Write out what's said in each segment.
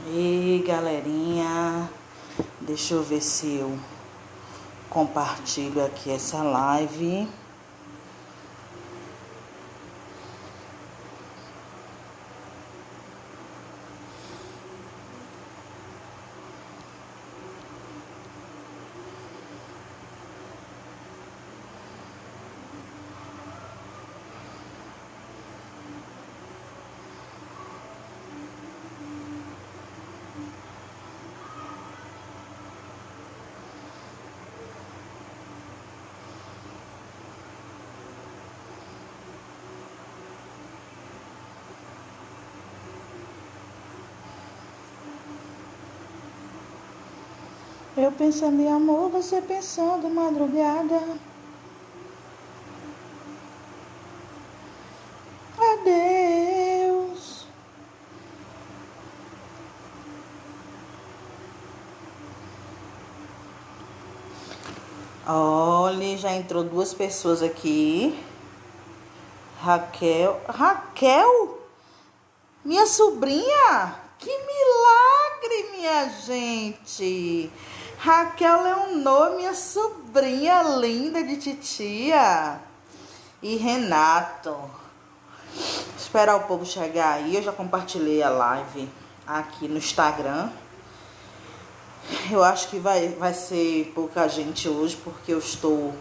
E galerinha, deixa eu ver se eu compartilho aqui essa live. Eu pensando em amor, você pensando madrugada. Adeus. Olha, já entrou 2 pessoas aqui. Raquel? Minha sobrinha? Que milagre, minha gente! Raquel Leonor, minha sobrinha linda de titia. E Renato. Esperar o povo chegar aí. Eu já compartilhei a live aqui no Instagram. Eu acho que vai ser pouca gente hoje, porque eu estou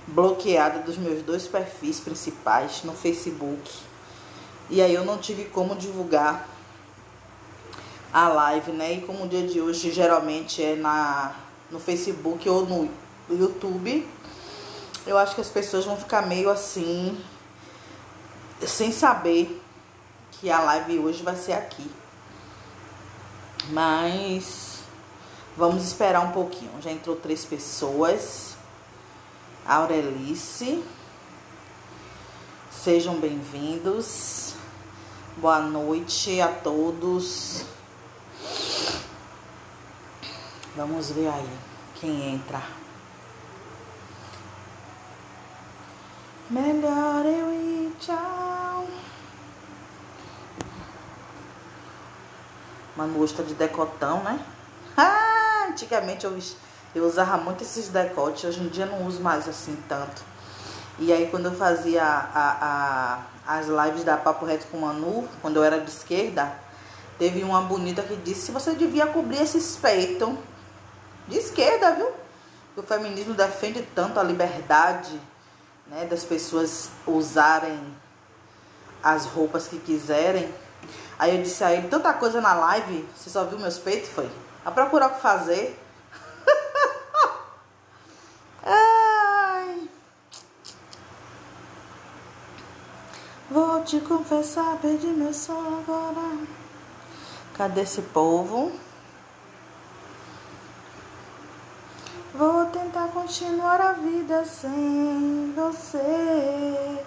bloqueada dos meus 2 perfis principais no Facebook. E aí eu não tive como divulgar a live, né? E como o dia de hoje geralmente é no Facebook ou no YouTube, eu acho que as pessoas vão ficar meio assim, sem saber que a live hoje vai ser aqui. Mas vamos esperar um pouquinho. Já entrou 3 pessoas. Aurelice, sejam bem-vindos. Boa noite a todos. Vamos ver aí quem entra. Melhor eu ir, tchau. Mano, hoje tá de decotão, né? Antigamente eu usava muito esses decotes. Hoje em dia não uso mais assim tanto. E aí quando eu fazia as lives da Papo Reto com Manu, quando eu era de esquerda, teve uma bonita que disse: você devia cobrir esses peitos. De esquerda, viu? O feminismo defende tanto a liberdade, né, das pessoas usarem as roupas que quiserem. Aí eu disse a ele: tanta coisa na live, você só viu meus peitos? Foi a procurar o que fazer. Ai. Vou te confessar, perdi meu sono agora. Cadê esse povo? Vou tentar continuar a vida sem você.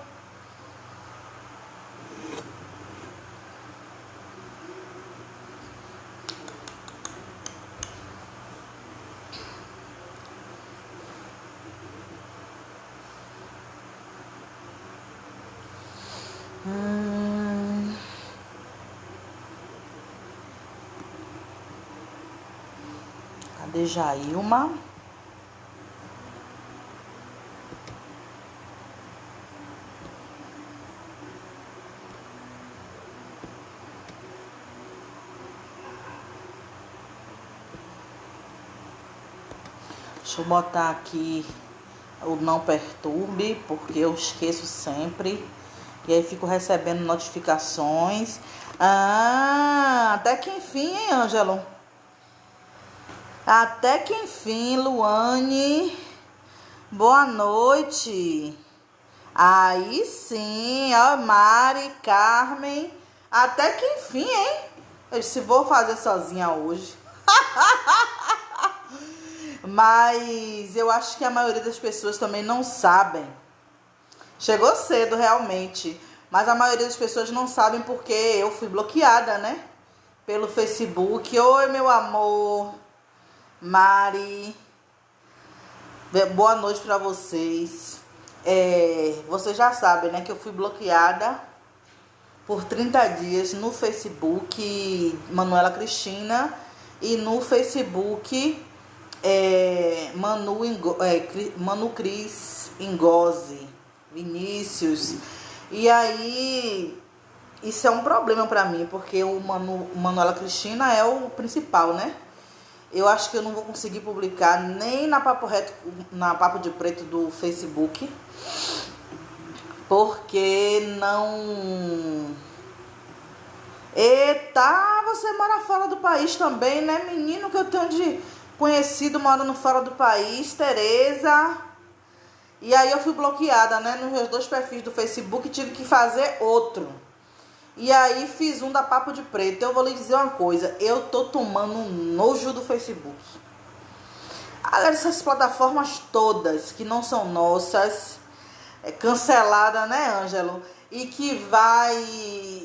Cadê Jailma? Deixa eu botar aqui o não perturbe, porque eu esqueço sempre. E aí fico recebendo notificações. Até que enfim, hein, Ângelo? Até que enfim, Luane. Boa noite. Aí sim, ó, Mari, Carmen. Até que enfim, hein? Eu disse: vou fazer sozinha hoje. Mas eu acho que a maioria das pessoas também não sabem. Chegou cedo, realmente. Mas a maioria das pessoas não sabem porque eu fui bloqueada, né? Pelo Facebook. Oi, meu amor. Mari. Boa noite pra vocês. Vocês já sabem, né? Que eu fui bloqueada por 30 dias no Facebook Manuela Cristina e no Facebook Manu Cris Ingozzi, Vinícius. E aí, isso é um problema pra mim, porque o Manuela Cristina é o principal, né? Eu acho que eu não vou conseguir publicar nem na Papo de Preto do Facebook, porque não... Eita, você mora fora do país também, né, menino? Que eu tenho de conhecido morando fora do país, Tereza. E aí eu fui bloqueada, né, nos meus 2 perfis do Facebook, tive que fazer outro. E aí fiz um da Papo de Preto. Eu vou lhe dizer uma coisa, eu tô tomando um nojo do Facebook. Aliás, essas plataformas todas que não são nossas, cancelada, né, Ângelo? E que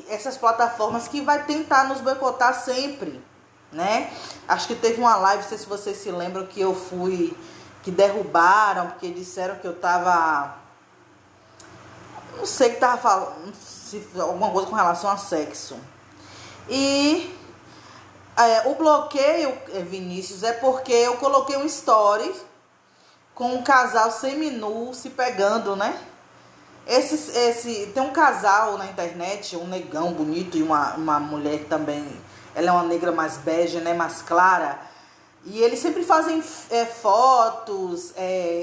essas plataformas que vai tentar nos boicotar sempre, né? Acho que teve uma live, não sei se vocês se lembram, que eu fui, que derrubaram, porque disseram que eu tava, não sei, que tava falando alguma coisa com relação a sexo. E o bloqueio, Vinícius, é porque eu coloquei um story com um casal seminu se pegando, né? Tem um casal na internet, um negão bonito e uma mulher também, ela é uma negra mais bege, né, mais clara, e eles sempre fazem fotos,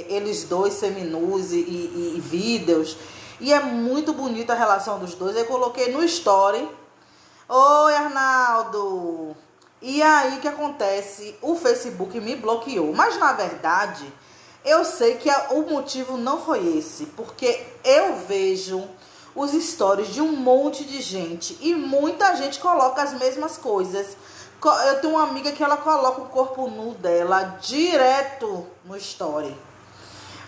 eles dois seminus e vídeos, e é muito bonita a relação dos dois. Eu coloquei no story, oi Arnaldo, e aí o que acontece? O Facebook me bloqueou, mas na verdade... Eu sei que o motivo não foi esse, porque eu vejo os stories de um monte de gente e muita gente coloca as mesmas coisas. Eu tenho uma amiga que ela coloca o corpo nu dela direto no story.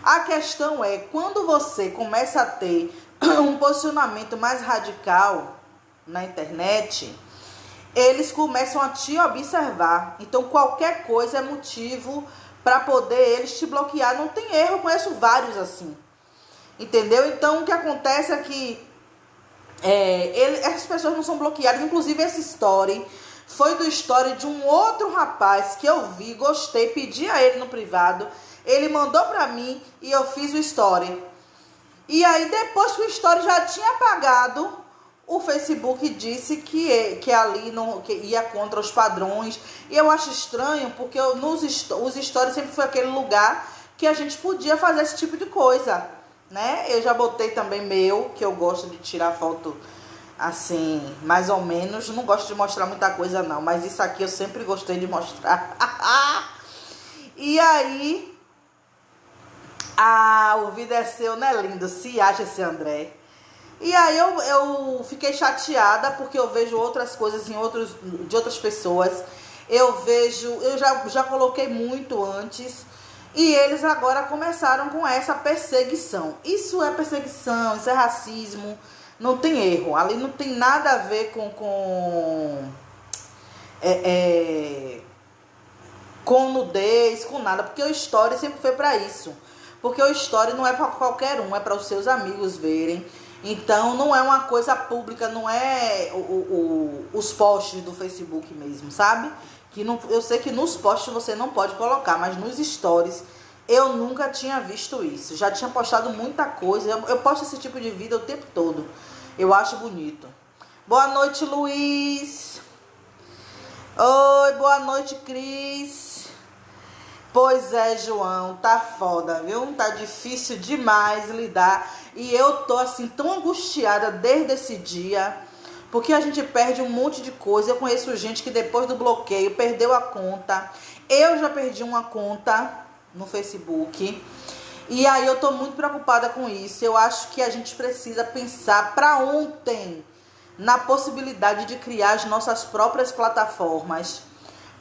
A questão é, quando você começa a ter um posicionamento mais radical na internet, eles começam a te observar. Então qualquer coisa é motivo para poder eles te bloquear. Não tem erro, eu conheço vários assim. Entendeu? Então, o que acontece é que essas pessoas não são bloqueadas. Inclusive, esse story foi do story de um outro rapaz que eu vi, gostei, pedi a ele no privado. Ele mandou para mim e eu fiz o story. E aí, depois que o story já tinha apagado, o Facebook disse que ali não, que ia contra os padrões. E eu acho estranho, porque os stories sempre foi aquele lugar que a gente podia fazer esse tipo de coisa, né? Eu já botei também meu, que eu gosto de tirar foto assim, mais ou menos. Não gosto de mostrar muita coisa não, mas isso aqui eu sempre gostei de mostrar. E aí, o vídeo é seu, né, lindo? Se acha esse André. E aí eu fiquei chateada, porque eu vejo outras coisas de outras pessoas. Eu já coloquei muito antes. E eles agora começaram com essa perseguição. Isso é perseguição, isso é racismo. Não tem erro. Ali não tem nada a ver com nudez, com nada. Porque o story sempre foi para isso. Porque o story não é para qualquer um, é para os seus amigos verem. Então, não é uma coisa pública, não é os posts do Facebook mesmo, sabe? Eu sei que nos posts você não pode colocar, mas nos stories eu nunca tinha visto isso. Já tinha postado muita coisa, eu posto esse tipo de vídeo o tempo todo. Eu acho bonito. Boa noite, Luiz. Oi, boa noite, Cris. Pois é, João, tá foda, viu? Tá difícil demais lidar. E eu tô assim tão angustiada desde esse dia, porque a gente perde um monte de coisa. Eu conheço gente que depois do bloqueio perdeu a conta. Eu já perdi uma conta no Facebook. E aí eu tô muito preocupada com isso. Eu acho que a gente precisa pensar para ontem na possibilidade de criar as nossas próprias plataformas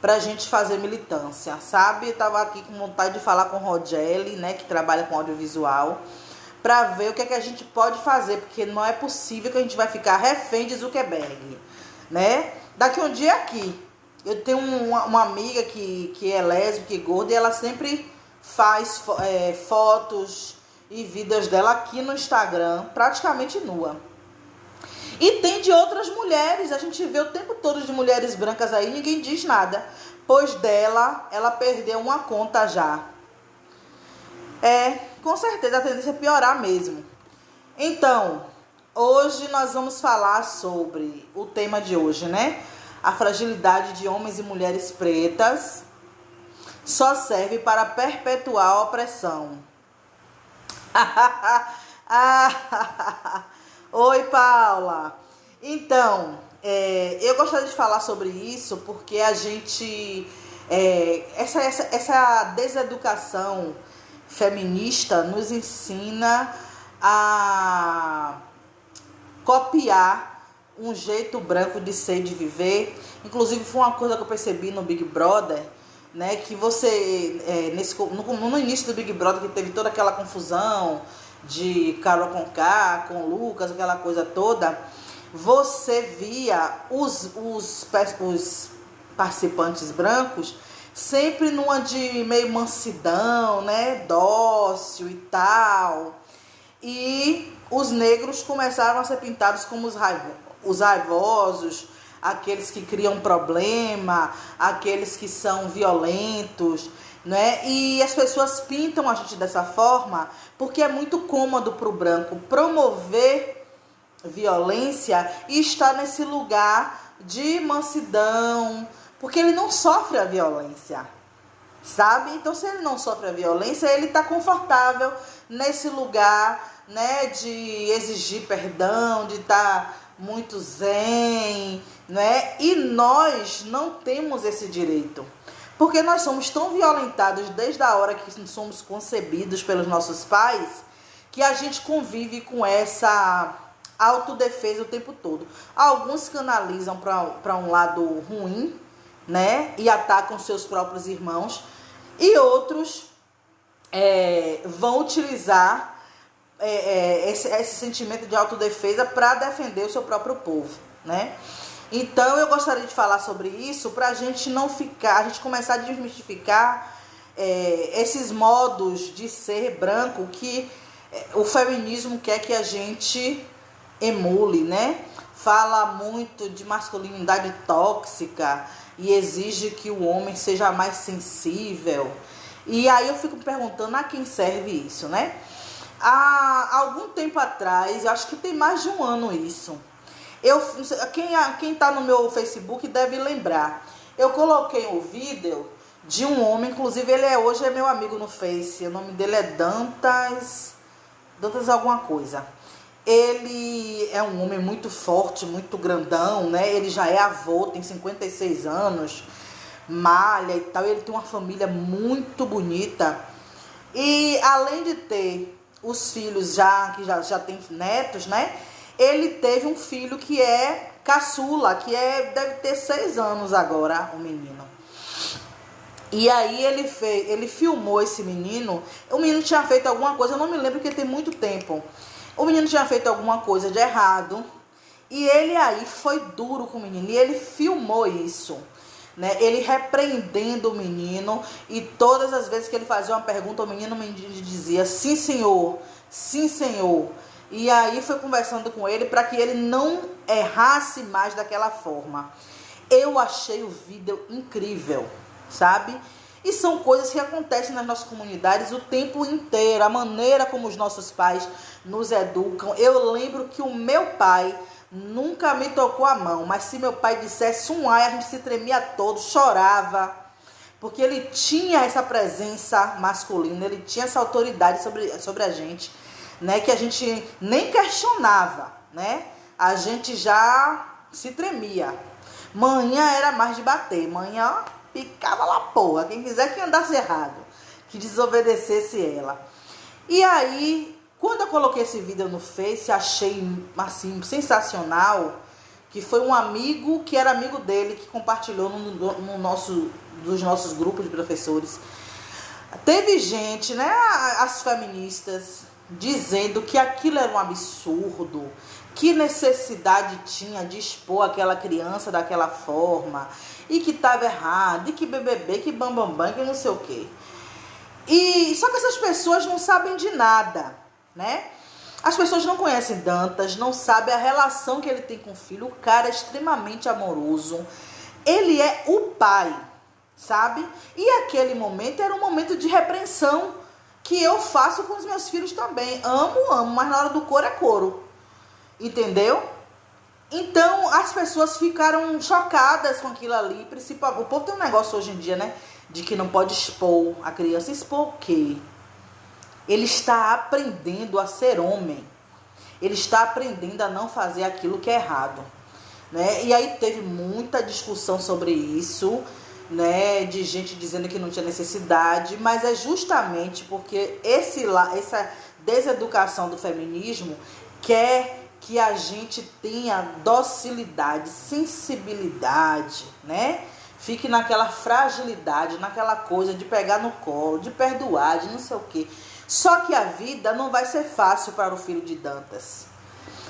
pra gente fazer militância, sabe? Eu tava aqui com vontade de falar com o Rogeli, né, que trabalha com audiovisual, pra ver o que é que a gente pode fazer, porque não é possível que a gente vai ficar refém de Zuckerberg, né? Daqui um dia aqui, eu tenho uma amiga que é lésbica e gorda, e ela sempre faz fotos e vídeos dela aqui no Instagram, praticamente nua. E tem de outras mulheres, a gente vê o tempo todo de mulheres brancas aí, ninguém diz nada. Pois dela, ela perdeu uma conta já. Com certeza a tendência é piorar mesmo. Então, hoje nós vamos falar sobre o tema de hoje, né? A fragilidade de homens e mulheres pretas só serve para perpetuar a opressão. Oi, Paula. Então, eu gostaria de falar sobre isso porque a gente... essa deseducação feminista nos ensina a copiar um jeito branco de ser e de viver. Inclusive, foi uma coisa que eu percebi no Big Brother, né? Que você, no início do Big Brother, que teve toda aquela confusão de Carol Conká com Lucas, aquela coisa toda, você via os participantes brancos sempre numa de meio mansidão, né? Dócil e tal. E os negros começaram a ser pintados como os raivosos, aqueles que criam problema, aqueles que são violentos, né? E as pessoas pintam a gente dessa forma porque é muito cômodo para o branco promover violência e estar nesse lugar de mansidão, porque ele não sofre a violência, sabe? Então, se ele não sofre a violência, ele está confortável nesse lugar, né, de exigir perdão, de estar muito zen, né? E nós não temos esse direito, porque nós somos tão violentados desde a hora que somos concebidos pelos nossos pais, que a gente convive com essa autodefesa o tempo todo. Alguns canalizam para um lado ruim, né? E atacam seus próprios irmãos. E outros vão utilizar esse sentimento de autodefesa para defender o seu próprio povo, né? Então eu gostaria de falar sobre isso para a gente começar a desmistificar esses modos de ser branco que o feminismo quer que a gente emule, né? Fala muito de masculinidade tóxica e exige que o homem seja mais sensível. E aí eu fico me perguntando a quem serve isso, né? Há algum tempo atrás, eu acho que tem mais de um ano isso, quem tá no meu Facebook deve lembrar, eu coloquei um vídeo de um homem, inclusive hoje é meu amigo no Face, o nome dele é Dantas alguma coisa. Ele é um homem muito forte, muito grandão, né? Ele já é avô, tem 56 anos, malha e tal. Ele tem uma família muito bonita. E além de ter os filhos que já tem netos, né? Ele teve um filho que é caçula, deve ter 6 anos agora, o menino. E aí ele filmou esse menino. O menino tinha feito alguma coisa, eu não me lembro porque tem muito tempo. O menino tinha feito alguma coisa de errado e ele aí foi duro com o menino e ele filmou isso, né? Ele repreendendo o menino e todas as vezes que ele fazia uma pergunta, o menino dizia sim, senhor, sim, senhor. E aí foi conversando com ele para que ele não errasse mais daquela forma. Eu achei o vídeo incrível, sabe? E são coisas que acontecem nas nossas comunidades o tempo inteiro. A maneira como os nossos pais nos educam. Eu lembro que o meu pai nunca me tocou a mão. Mas se meu pai dissesse um ai, a gente se tremia todo, chorava. Porque ele tinha essa presença masculina, ele tinha essa autoridade sobre a gente, né? Que a gente nem questionava, né? A gente já se tremia. Manhã era mais de bater. Manhã, ó, picava lá porra, quem quiser que andasse errado, que desobedecesse ela. E aí, quando eu coloquei esse vídeo no Face, achei assim sensacional, que foi um amigo que era amigo dele que compartilhou dos nossos grupos de professores. Teve gente, né, as feministas, dizendo que aquilo era um absurdo, que necessidade tinha de expor aquela criança daquela forma, e que estava errado, e que BBB, que bambambam, que não sei o quê. E só que essas pessoas não sabem de nada, né? As pessoas não conhecem Dantas, não sabem a relação que ele tem com o filho. O cara é extremamente amoroso. Ele é o pai, sabe? E aquele momento era um momento de repreensão que eu faço com os meus filhos também. Amo, mas na hora do couro é couro. Entendeu? Então, as pessoas ficaram chocadas com aquilo ali. Principalmente, o povo tem um negócio hoje em dia, né? De que não pode expor a criança. Expor o quê? Ele está aprendendo a ser homem. Ele está aprendendo a não fazer aquilo que é errado, né? E aí teve muita discussão sobre isso, né? De gente dizendo que não tinha necessidade. Mas é justamente porque essa deseducação do feminismo quer que a gente tenha docilidade, sensibilidade, né? Fique naquela fragilidade, naquela coisa de pegar no colo, de perdoar, de não sei o quê. Só que a vida não vai ser fácil para o filho de Dantas.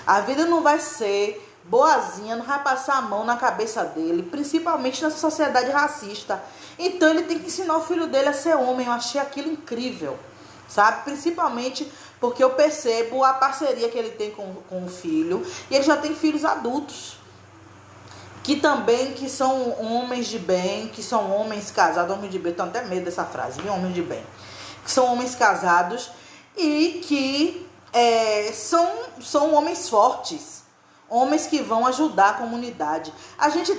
A vida não vai ser boazinha, não vai passar a mão na cabeça dele, principalmente nessa sociedade racista. Então ele tem que ensinar o filho dele a ser homem. Eu achei aquilo incrível, sabe? Principalmente porque eu percebo a parceria que ele tem com o filho. E ele já tem filhos adultos, que são homens de bem, que são homens casados. Homens de bem, eu tenho até medo dessa frase, viu? Homens de bem. Que são homens casados e que são homens fortes. Homens que vão ajudar a comunidade. A gente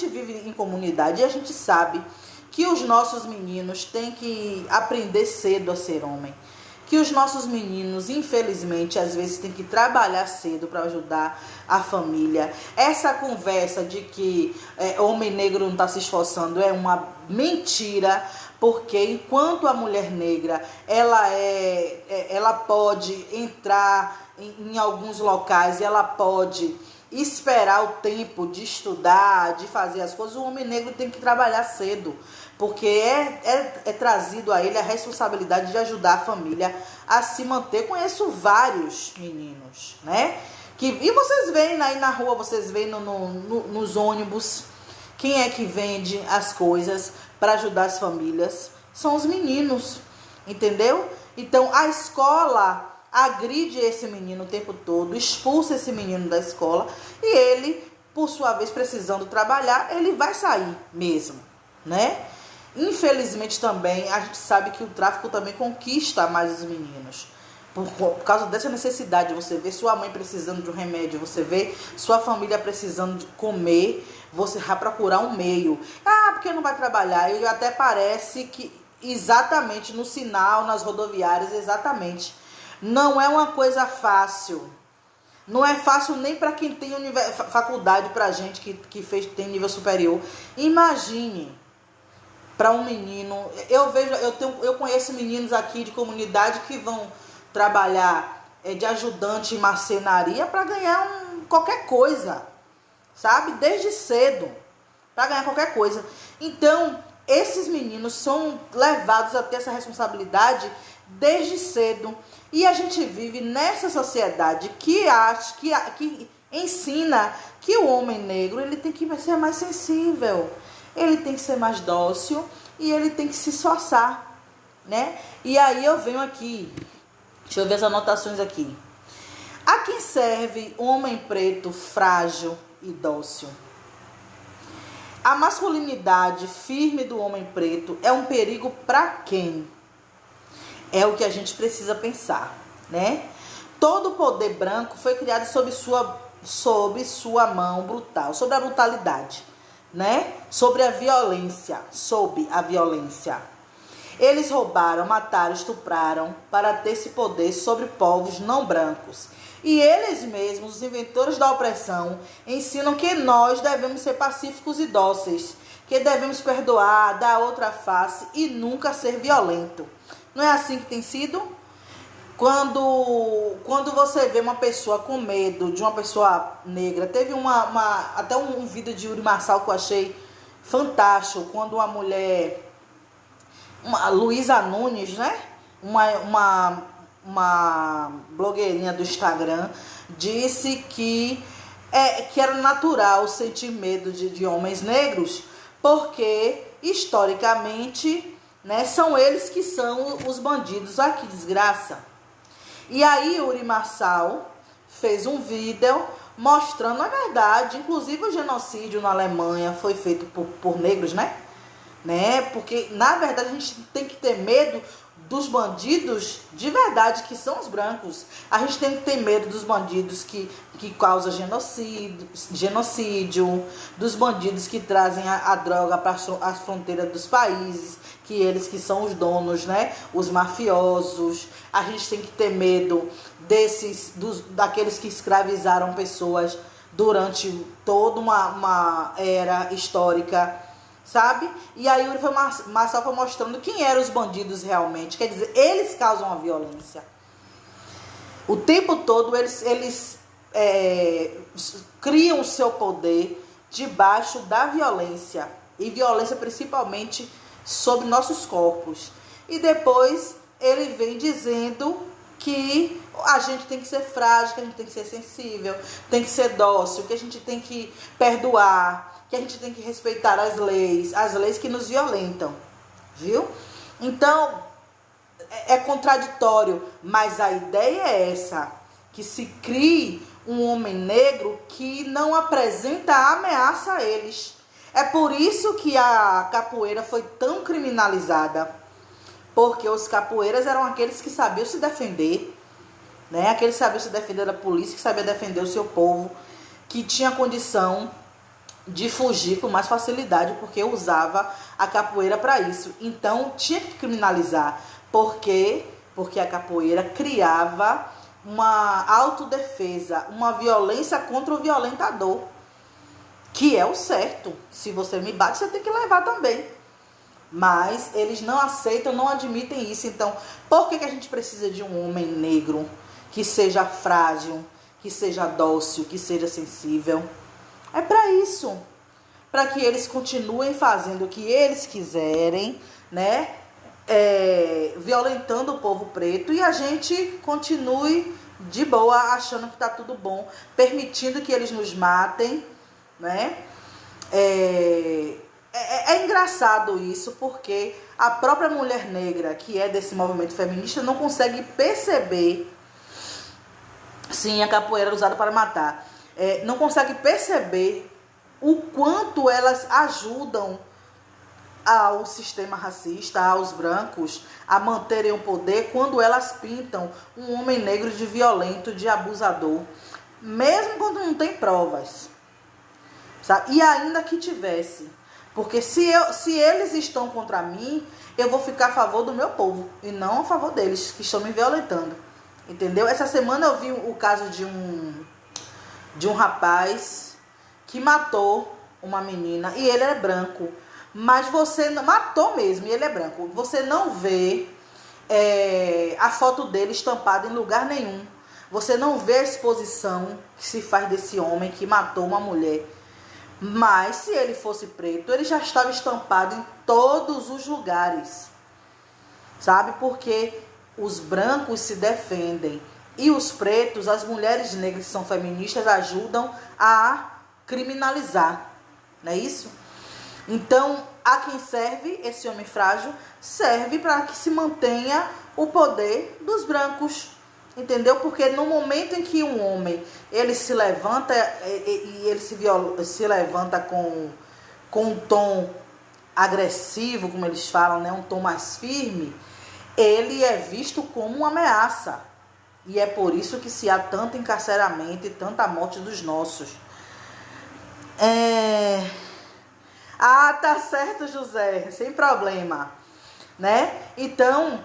vive em comunidade e a gente sabe que os nossos meninos têm que aprender cedo a ser homem. Que os nossos meninos, infelizmente, às vezes têm que trabalhar cedo para ajudar a família. Essa conversa de que homem negro não está se esforçando é uma mentira, porque enquanto a mulher negra ela pode entrar em alguns locais e ela pode esperar o tempo de estudar, de fazer as coisas, o homem negro tem que trabalhar cedo, porque é trazido a ele a responsabilidade de ajudar a família a se manter. Conheço vários meninos, né? E vocês veem aí na rua, vocês veem nos ônibus, quem é que vende as coisas para ajudar as famílias? São os meninos, entendeu? Então a escola agride esse menino o tempo todo, expulsa esse menino da escola e ele, por sua vez, precisando trabalhar, ele vai sair mesmo, né? Infelizmente também, a gente sabe que o tráfico também conquista mais os meninos. Por causa dessa necessidade, você vê sua mãe precisando de um remédio, você vê sua família precisando de comer, você vai procurar um meio. Ah, porque não vai trabalhar? E até parece que exatamente no sinal, nas rodoviárias, exatamente. Não é uma coisa fácil. Não é fácil nem para quem tem faculdade, para gente tem nível superior. Imagine para um menino. Eu conheço meninos aqui de comunidade que vão trabalhar de ajudante em marcenaria para ganhar qualquer coisa, sabe? Desde cedo, para ganhar qualquer coisa. Então, esses meninos são levados a ter essa responsabilidade desde cedo. E a gente vive nessa sociedade que ensina que o homem negro ele tem que ser mais sensível, ele tem que ser mais dócil e ele tem que se esforçar, né? E aí eu venho aqui, deixa eu ver as anotações aqui. A quem serve o homem preto frágil e dócil? A masculinidade firme do homem preto é um perigo para quem? É o que a gente precisa pensar, né? Todo o poder branco foi criado sob sua mão brutal, sobre a brutalidade, né? Sobre a violência, Eles roubaram, mataram, estupraram para ter esse poder sobre povos não brancos. E eles mesmos, os inventores da opressão, ensinam que nós devemos ser pacíficos e dóceis, que devemos perdoar, dar outra face e nunca ser violento. Não é assim que tem sido? Quando você vê uma pessoa com medo de uma pessoa negra, teve até um vídeo de Yuri Marçal que eu achei fantástico, quando uma mulher, Luísa Nunes, né? Uma blogueirinha do Instagram, disse que era natural sentir medo de homens negros, porque historicamente, né, são eles que são os bandidos. Olha que desgraça. E aí Yuri Marçal fez um vídeo mostrando a verdade. Inclusive o genocídio na Alemanha foi feito por negros, né? Porque, na verdade, a gente tem que ter medo dos bandidos de verdade, que são os brancos. A gente tem que ter medo dos bandidos que causam genocídio, dos bandidos que trazem a droga para as fronteiras dos países, que eles que são os donos, né? Os mafiosos. A gente tem que ter medo daqueles que escravizaram pessoas durante toda uma era histórica, sabe? E aí o Marçal foi mostrando quem eram os bandidos realmente. Quer dizer, eles causam a violência. O tempo todo eles criam o seu poder debaixo da violência. E violência principalmente sobre nossos corpos. E depois ele vem dizendo que a gente tem que ser frágil, que a gente tem que ser sensível, tem que ser dócil, que a gente tem que perdoar, que a gente tem que respeitar as leis que nos violentam, viu? Então, é contraditório, mas a ideia é essa, que se crie um homem negro que não apresenta ameaça a eles. É por isso que a capoeira foi tão criminalizada, porque os capoeiras eram aqueles que sabiam se defender, né? Aqueles que sabiam se defender da polícia, que sabiam defender o seu povo, que tinha condição de fugir com mais facilidade, porque usava a capoeira para isso. Então, tinha que criminalizar. Por quê? Porque a capoeira criava uma autodefesa, uma violência contra o violentador, que é o certo. Se você me bate, você tem que levar também. Mas eles não aceitam, não admitem isso. Então, por que a gente precisa de um homem negro que seja frágil, que seja dócil, que seja sensível? É para isso, para que eles continuem fazendo o que eles quiserem, né? Violentando o povo preto, e a gente continue de boa, achando que tá tudo bom, permitindo que eles nos matem, né? É engraçado isso, porque a própria mulher negra, que é desse movimento feminista, não consegue perceber. Sim, a capoeira era usada para matar. Não consegue perceber o quanto elas ajudam ao sistema racista, aos brancos, a manterem o poder, quando elas pintam um homem negro de violento, de abusador, mesmo quando não tem provas, sabe? E ainda que tivesse, porque se eles estão contra mim, eu vou ficar a favor do meu povo e não a favor deles, que estão me violentando, entendeu? Essa semana eu vi o caso de um rapaz que matou uma menina, e ele é branco, mas você matou mesmo, e ele é branco. Você não vê a foto dele estampada em lugar nenhum. Você não vê a exposição que se faz desse homem que matou uma mulher. Mas se ele fosse preto, ele já estava estampado em todos os lugares, sabe? Porque os brancos se defendem e os pretos, as mulheres negras que são feministas, ajudam a criminalizar, não é isso? Então, a quem serve esse homem frágil? Serve para que se mantenha o poder dos brancos, entendeu? Porque no momento em que um homem ele se levanta e ele se levanta com um tom agressivo, como eles falam, né? Um tom mais firme, ele é visto como uma ameaça. E é por isso que se há tanto encarceramento e tanta morte dos nossos. Ah, tá certo, José, sem problema, né? Então,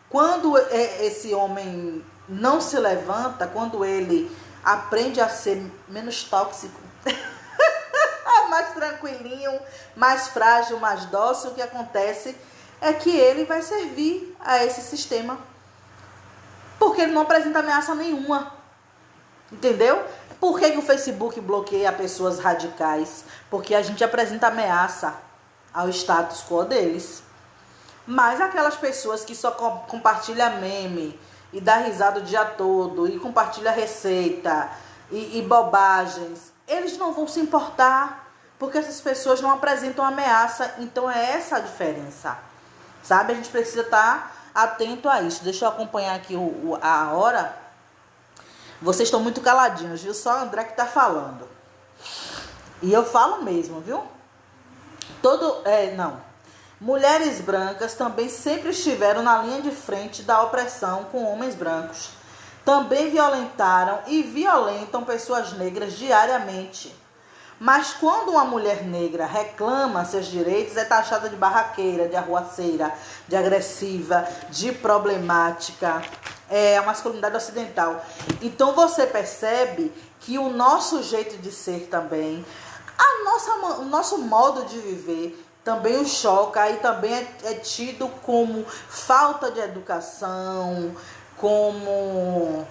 quando esse homem não se levanta, quando ele aprende a ser menos tóxico, mais tranquilinho, mais frágil, mais dócil, o que acontece é que ele vai servir a esse sistema, porque ele não apresenta ameaça nenhuma, entendeu? Por que o Facebook bloqueia pessoas radicais? Porque a gente apresenta ameaça ao status quo deles. Mas aquelas pessoas que só compartilham meme e dá risada o dia todo e compartilha receita e bobagens, eles não vão se importar, porque essas pessoas não apresentam ameaça. Então é essa a diferença, sabe? A gente precisa estar atento a isso. Deixa eu acompanhar aqui a hora. Vocês estão muito caladinhos, viu? Só o André que tá falando. E eu falo mesmo, viu? Não. Mulheres brancas também sempre estiveram na linha de frente da opressão com homens brancos. Também violentaram e violentam pessoas negras diariamente. Mas quando uma mulher negra reclama seus direitos, é taxada de barraqueira, de arruaceira, de agressiva, de problemática. É a masculinidade ocidental. Então você percebe que o nosso jeito de ser também, o nosso modo de viver também o choca e também é tido como falta de educação, como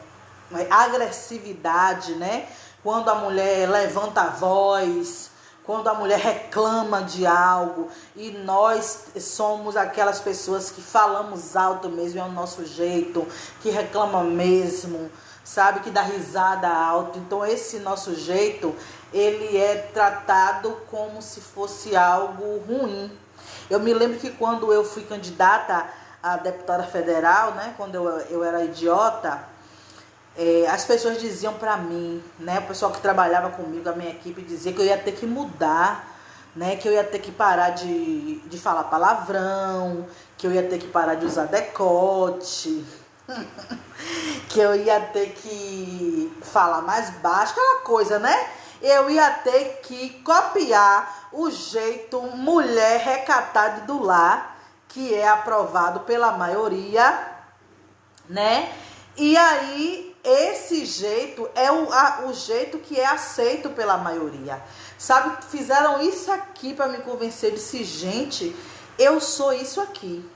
agressividade, né? Quando a mulher levanta a voz, quando a mulher reclama de algo, e nós somos aquelas pessoas que falamos alto mesmo, é o nosso jeito, que reclama mesmo, sabe, que dá risada alto. Então esse nosso jeito, ele é tratado como se fosse algo ruim. Eu me lembro que quando eu fui candidata a deputada federal, né, quando eu era idiota, as pessoas diziam pra mim, né, o pessoal que trabalhava comigo, a minha equipe, dizia que eu ia ter que mudar, né, que eu ia ter que parar de falar palavrão, que eu ia ter que parar de usar decote, que eu ia ter que falar mais baixo, aquela coisa, né? Eu ia ter que copiar o jeito mulher recatada do lar, que é aprovado pela maioria, né? E aí, esse jeito é o jeito que é aceito pela maioria. Sabe, fizeram isso aqui para me convencer. Eu disse, gente, eu sou isso aqui.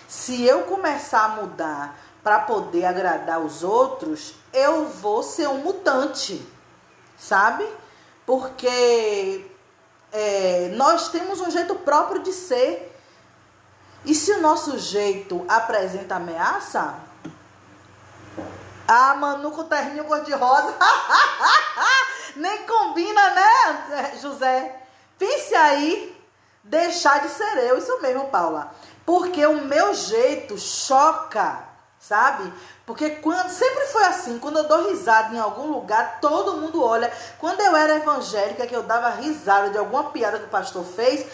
Se eu começar a mudar para poder agradar os outros, eu vou ser um mutante, sabe? Porque nós temos um jeito próprio de ser. E se o nosso jeito apresenta ameaça... Ah, Manu com terninho cor-de-rosa. Nem combina, né, José? Pense aí, deixar de ser eu. Isso mesmo, Paula. Porque o meu jeito choca, sabe? Porque sempre foi assim, quando eu dou risada em algum lugar, todo mundo olha. Quando eu era evangélica, que eu dava risada de alguma piada que o pastor fez,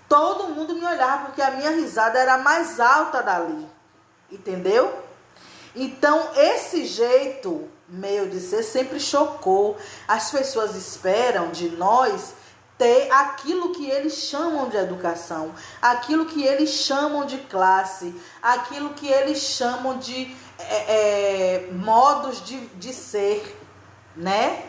todo mundo me olhava, porque a minha risada era a mais alta dali. Entendeu? Então, esse jeito meu de ser sempre chocou. As pessoas esperam de nós ter aquilo que eles chamam de educação, aquilo que eles chamam de classe, aquilo que eles chamam de modos de ser, né?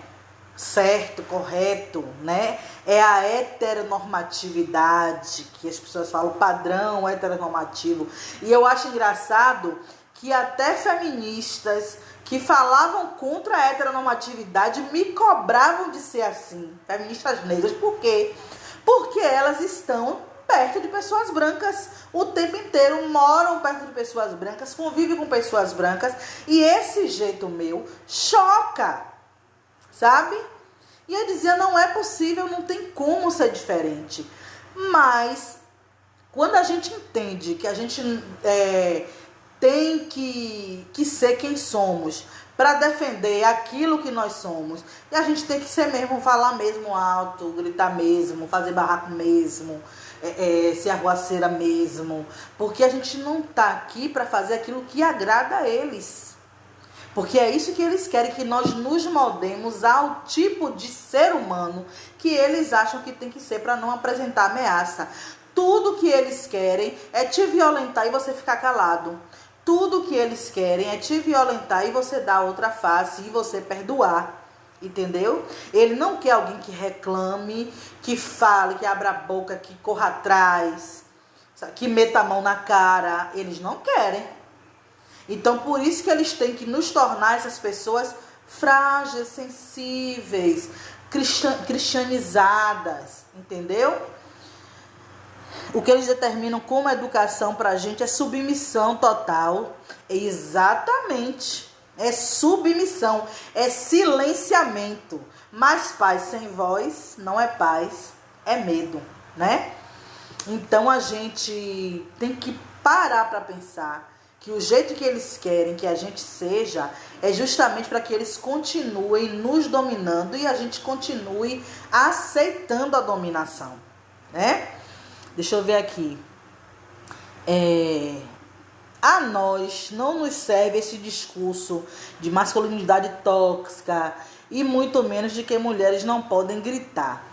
Certo, correto, né? É a heteronormatividade, que as pessoas falam, padrão heteronormativo. E eu acho engraçado que até feministas que falavam contra a heteronormatividade me cobravam de ser assim, feministas negras. Por quê? Porque elas estão perto de pessoas brancas o tempo inteiro, moram perto de pessoas brancas, convivem com pessoas brancas, e esse jeito meu choca, sabe? E eu dizia, não é possível, não tem como ser diferente. Mas, quando a gente entende que a gente tem que ser quem somos para defender aquilo que nós somos, e a gente tem que ser mesmo, falar mesmo alto, gritar mesmo, fazer barraco mesmo, ser arruaceira mesmo, porque a gente não está aqui para fazer aquilo que agrada a eles, porque é isso que eles querem, que nós nos moldemos ao tipo de ser humano que eles acham que tem que ser para não apresentar ameaça. Tudo que eles querem é te violentar e você ficar calado. Tudo que eles querem é te violentar e você dar outra face e você perdoar, entendeu? Ele não quer alguém que reclame, que fale, que abra a boca, que corra atrás, que meta a mão na cara. Eles não querem. Então, por isso que eles têm que nos tornar essas pessoas frágeis, sensíveis, cristianizadas, entendeu? O que eles determinam como educação pra gente é submissão total. Exatamente. É submissão. É silenciamento. Mas paz sem voz não é paz, é medo, né? Então a gente tem que parar pra pensar que o jeito que eles querem que a gente seja é justamente para que eles continuem nos dominando e a gente continue aceitando a dominação, né? Deixa eu ver aqui. A nós não nos serve esse discurso de masculinidade tóxica e muito menos de que mulheres não podem gritar.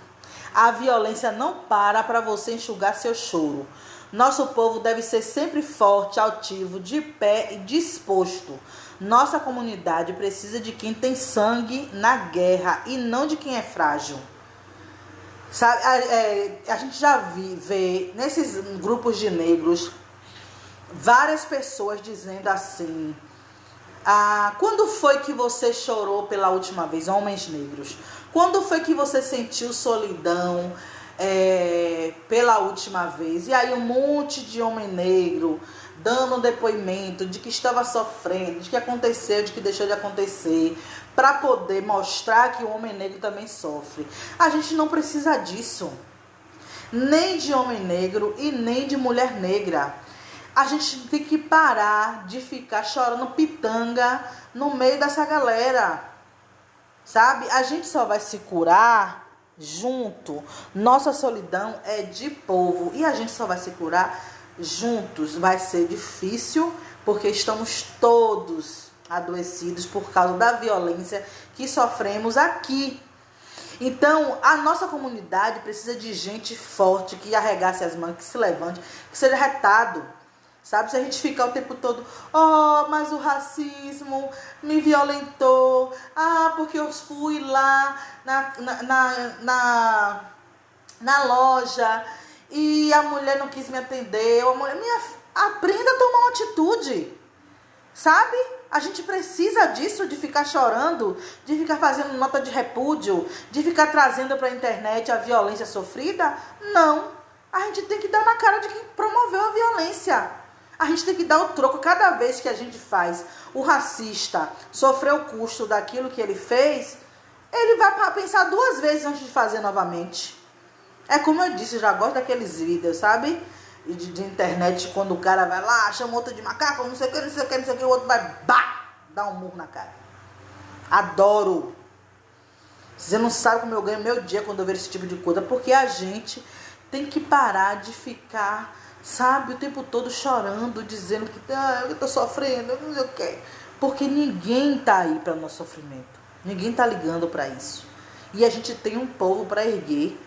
A violência não para você enxugar seu choro. Nosso povo deve ser sempre forte, altivo, de pé e disposto. Nossa comunidade precisa de quem tem sangue na guerra e não de quem é frágil. Sabe, a gente já vê nesses grupos de negros várias pessoas dizendo assim: quando foi que você chorou pela última vez? Homens negros. Quando foi que você sentiu solidão pela última vez? E aí um monte de homem negro dando um depoimento de que estava sofrendo, de que aconteceu, de que deixou de acontecer, para poder mostrar que o homem negro também sofre. A gente não precisa disso, nem de homem negro e nem de mulher negra. A gente tem que parar de ficar chorando pitanga no meio dessa galera, sabe? A gente só vai se curar junto. Nossa solidão é de povo e a gente só vai se curar juntos. Vai ser difícil porque estamos todos adoecidos por causa da violência que sofremos aqui. Então, a nossa comunidade precisa de gente forte, que arregace as mãos, que se levante, que seja retado. Sabe, se a gente ficar o tempo todo, mas o me violentou, porque eu fui lá na loja e a mulher não quis me atender, aprenda a tomar uma atitude, sabe? A gente precisa disso, de ficar chorando, de ficar fazendo nota de repúdio, de ficar trazendo para a internet a violência sofrida? Não, a gente tem que dar na cara de quem promoveu a violência. A gente tem que dar o troco cada vez que a gente faz. O racista sofrer o custo daquilo que ele fez, ele vai pensar 2 vezes antes de fazer novamente. É como eu disse, eu já gosto daqueles vídeos, sabe? De internet, quando o cara vai lá, chama outro de macaco, não sei o que, não sei o que, não sei o que, o outro vai, dar um murro na cara. Adoro. Você não sabe como eu ganho meu dia quando eu vejo esse tipo de coisa, porque a gente tem que parar de ficar, sabe, o tempo todo chorando, dizendo que eu tô sofrendo, não sei o que. Porque ninguém tá aí para o nosso sofrimento. Ninguém tá ligando para isso. E a gente tem um povo para erguer.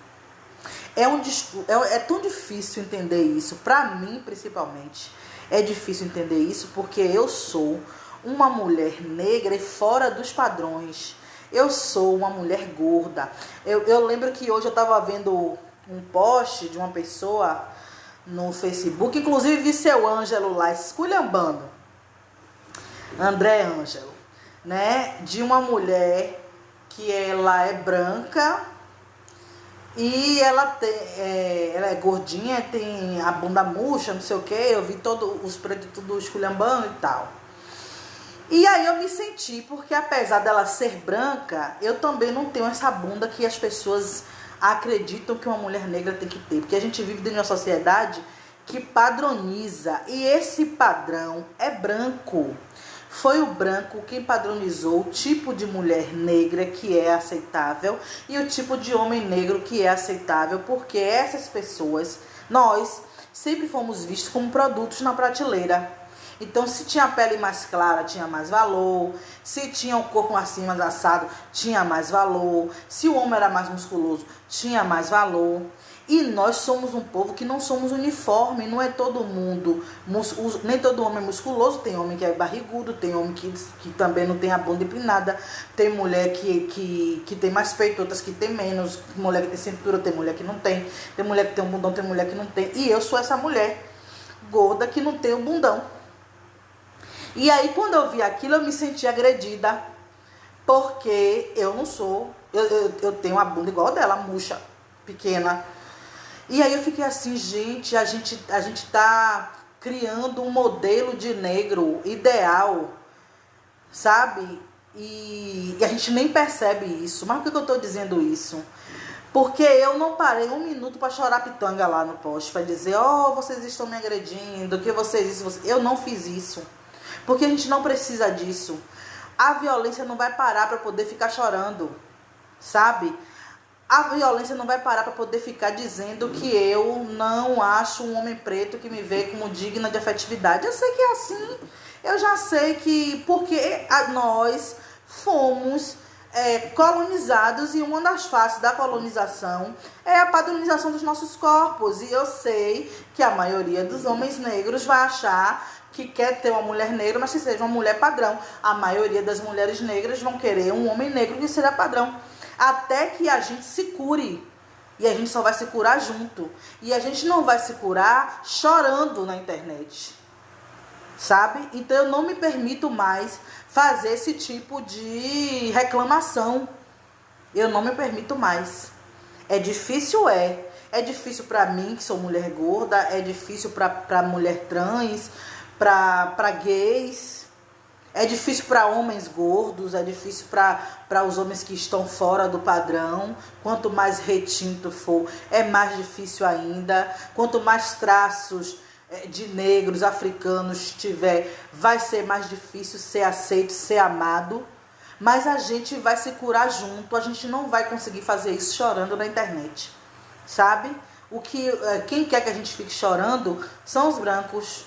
É tão difícil entender isso. Para mim, principalmente, é difícil entender isso porque eu sou uma mulher negra e fora dos padrões. Eu sou uma mulher gorda. Eu lembro que hoje eu estava vendo um post de uma pessoa no Facebook, inclusive vi seu Ângelo lá esculhambando, André Ângelo, né? De uma mulher que ela é branca e ela é gordinha, tem a bunda murcha, não sei o que. Eu vi todos os pretos tudo esculhambando e tal. E aí eu me senti, porque apesar dela ser branca, eu também não tenho essa bunda que as pessoas acreditam que uma mulher negra tem que ter. Porque a gente vive dentro de uma sociedade que padroniza. E esse padrão é branco. Foi o branco quem padronizou o tipo de mulher negra que é aceitável e o tipo de homem negro que é aceitável, porque essas pessoas, nós, sempre fomos vistos como produtos na prateleira. Então, se tinha a pele mais clara, tinha mais valor. Se tinha o corpo assim mais assado, tinha mais valor. Se o homem era mais musculoso, tinha mais valor. E nós somos um povo que não somos uniforme, não é todo mundo, nem todo homem é musculoso, tem homem que é barrigudo, tem homem que também não tem a bunda empinada, tem mulher que tem mais peito, outras que tem menos, mulher que tem cintura, tem mulher que não tem mulher que tem um bundão, tem mulher que não tem. E eu sou essa mulher gorda que não tem um bundão. E aí quando eu vi aquilo eu me senti agredida, porque eu não sou, eu tenho uma bunda igual dela, murcha, pequena. E aí eu fiquei assim, gente, a gente tá criando um modelo de negro ideal, sabe? E a gente nem percebe isso. Mas por que eu tô dizendo isso? Porque eu não parei um minuto para chorar pitanga lá no post, para dizer, oh, vocês estão me agredindo, que vocês... Eu não fiz isso. Porque a gente não precisa disso. A violência não vai parar para poder ficar chorando, sabe? A violência não vai parar para poder ficar dizendo que eu não acho um homem preto que me vê como digna de afetividade. Eu sei que é assim. Eu já sei que... Porque nós fomos... colonizados, e uma das faces da colonização é a padronização dos nossos corpos, e eu sei que a maioria dos homens negros vai achar que quer ter uma mulher negra, mas que seja uma mulher padrão. A maioria das mulheres negras vão querer um homem negro que seja padrão, até que a gente se cure, e a gente só vai se curar junto, e a gente não vai se curar chorando na internet, sabe? Então eu não me permito mais fazer esse tipo de reclamação. Eu não me permito mais. É difícil, é difícil para mim, que sou mulher gorda, é difícil para mulher trans, para gays, é difícil para homens gordos, é difícil para os homens que estão fora do padrão. Quanto mais retinto for, é mais difícil ainda. Quanto mais traços de negros, africanos tiver, vai ser mais difícil ser aceito, ser amado. Mas a gente vai se curar junto. A gente não vai conseguir fazer isso chorando na internet, sabe? Quem quer que a gente fique chorando são os brancos,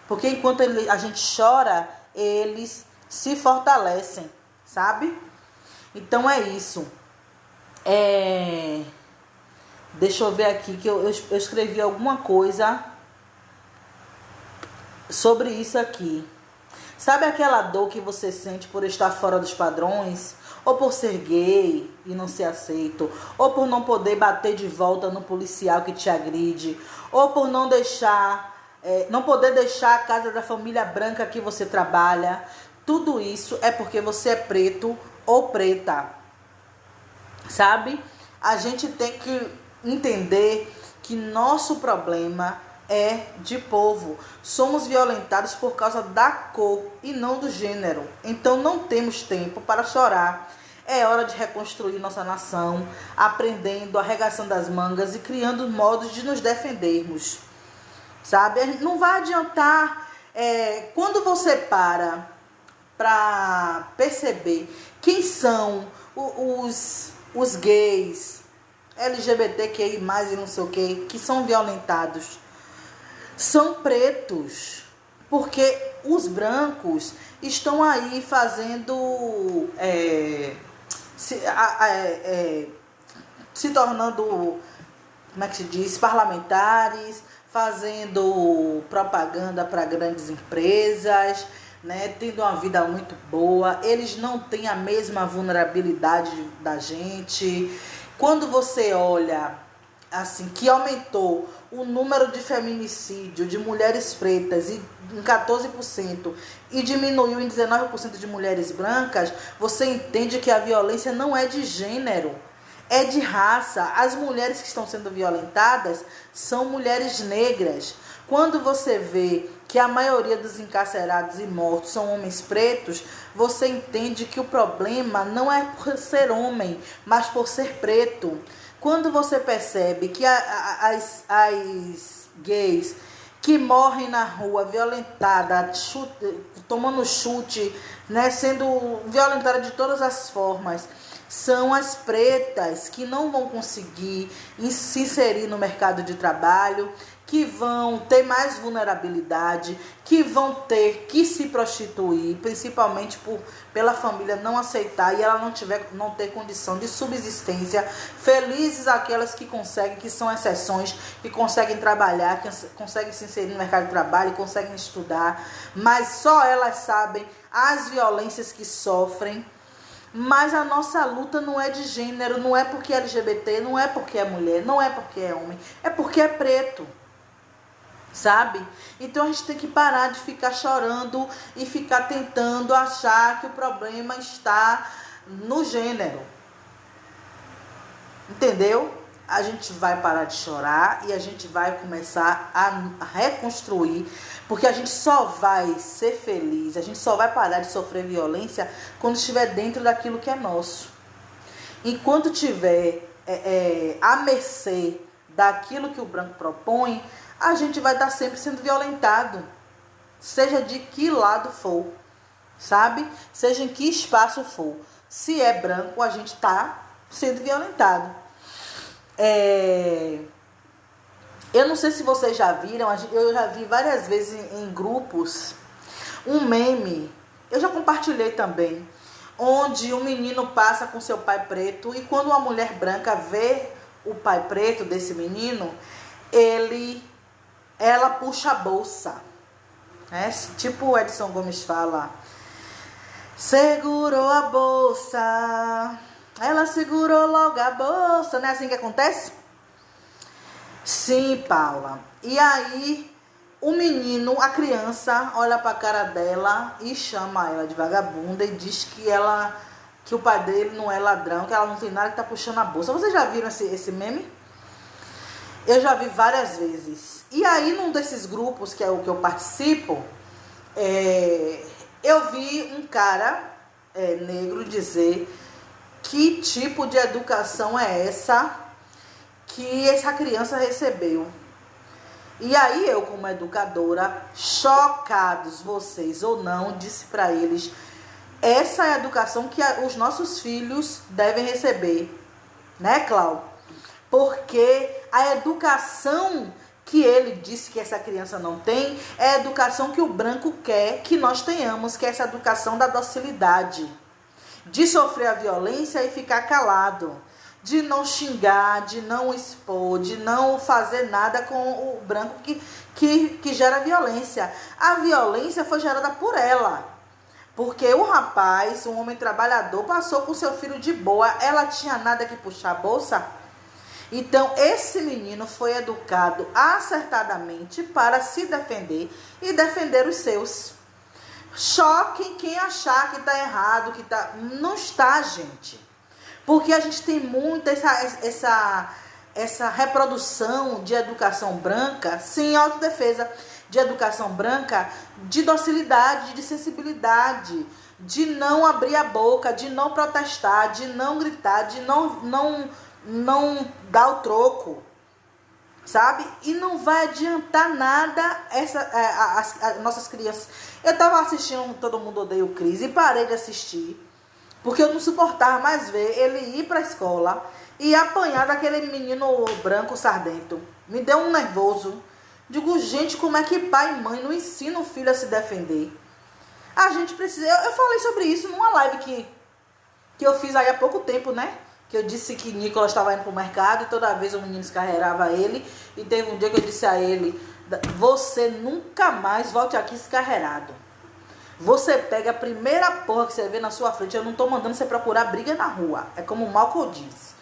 porque enquanto a gente chora, eles se fortalecem, sabe? Então é isso. Deixa eu ver aqui, que eu escrevi alguma coisa sobre isso aqui. Sabe aquela dor que você sente por estar fora dos padrões? Ou por ser gay e não ser aceito? Ou por não poder bater de volta no policial que te agride? Ou por não poder deixar a casa da família branca que você trabalha? Tudo isso é porque você é preto ou preta, sabe? A gente tem que entender que nosso problema é de povo. Somos violentados por causa da cor e não do gênero. Então não temos tempo para chorar. É hora de reconstruir nossa nação, aprendendo, arregaçando as mangas e criando modos de nos defendermos, sabe? Não vai adiantar. Quando você para perceber quem são os gays, LGBTQI+, e não sei o que são violentados, são pretos, porque os brancos estão aí fazendo, se tornando, como é que se diz, parlamentares, fazendo propaganda para grandes empresas, né, tendo uma vida muito boa. Eles não têm a mesma vulnerabilidade da gente. Quando você olha assim, que aumentou o número de feminicídio de mulheres pretas em 14% e diminuiu em 19% de mulheres brancas, você entende que a violência não é de gênero, é de raça. As mulheres que estão sendo violentadas são mulheres negras. Quando você vê que a maioria dos encarcerados e mortos são homens pretos, você entende que o problema não é por ser homem, mas por ser preto. Quando você percebe que as gays que morrem na rua, violentadas, tomando chute, né, sendo violentadas de todas as formas, são as pretas que não vão conseguir se inserir no mercado de trabalho, que vão ter mais vulnerabilidade, que vão ter que se prostituir, principalmente pela família não aceitar e ela não ter condição de subsistência. Felizes aquelas que conseguem, que são exceções, que conseguem trabalhar, que conseguem se inserir no mercado de trabalho, conseguem estudar, mas só elas sabem as violências que sofrem. Mas a nossa luta não é de gênero, não é porque é LGBT, não é porque é mulher, não é porque é homem, é porque é preto, sabe? Então a gente tem que parar de ficar chorando e ficar tentando achar que o problema está no gênero, entendeu? A gente vai parar de chorar e a gente vai começar a reconstruir, porque a gente só vai ser feliz, a gente só vai parar de sofrer violência quando estiver dentro daquilo que é nosso. Enquanto tiver à mercê daquilo que o branco propõe, a gente vai estar sempre sendo violentado, seja de que lado for, sabe? Seja em que espaço for. Se é branco, a gente está sendo violentado. Eu não sei se vocês já viram, eu já vi várias vezes em grupos um meme, eu já compartilhei também, onde um menino passa com seu pai preto e quando uma mulher branca vê o pai preto desse menino, ela puxa a bolsa, né? Tipo o Edson Gomes fala, segurou a bolsa, ela segurou logo a bolsa, não é assim que acontece? Sim, Paula. E aí o menino, a criança, olha pra cara dela e chama ela de vagabunda e diz que o pai dele não é ladrão, que ela não tem nada, que tá puxando a bolsa. Vocês já viram esse meme? Eu já vi várias vezes. E aí, num desses grupos, que é o que eu participo, eu vi um cara negro dizer que tipo de educação é essa que essa criança recebeu. E aí eu, como educadora, chocados vocês ou não, disse para eles, essa é a educação que os nossos filhos devem receber, né, Cláudio? Porque a educação que ele disse que essa criança não tem é a educação que o branco quer que nós tenhamos, que é essa educação da docilidade, de sofrer a violência e ficar calado, de não xingar, de não expor, de não fazer nada com o branco que gera violência. A violência foi gerada por ela, porque o rapaz, um homem trabalhador, passou com seu filho de boa, ela tinha nada que puxar a bolsa. Então, esse menino foi educado acertadamente para se defender e defender os seus. Choquem quem achar que está errado, que tá... Não está, gente. Porque a gente tem muito essa reprodução de educação branca, sim, autodefesa, de educação branca, de docilidade, de sensibilidade, de não abrir a boca, de não protestar, de não gritar, de não dar o troco, sabe? E não vai adiantar nada as nossas crianças. Eu estava assistindo Todo Mundo Odeia o Chris e parei de assistir, porque eu não suportava mais ver ele ir para a escola e apanhar daquele menino branco sardento. Me deu um nervoso. Digo, gente, como é que pai e mãe não ensinam o filho a se defender? A gente precisa... Eu falei sobre isso numa live que eu fiz aí há pouco tempo, né? Que eu disse que Nicolas estava indo para o mercado e toda vez o menino escarreirava ele. E teve um dia que eu disse a ele, você nunca mais volte aqui escarreirado. Você pega a primeira porra que você vê na sua frente. Eu não tô mandando você procurar briga na rua. É como o Malcolm diz.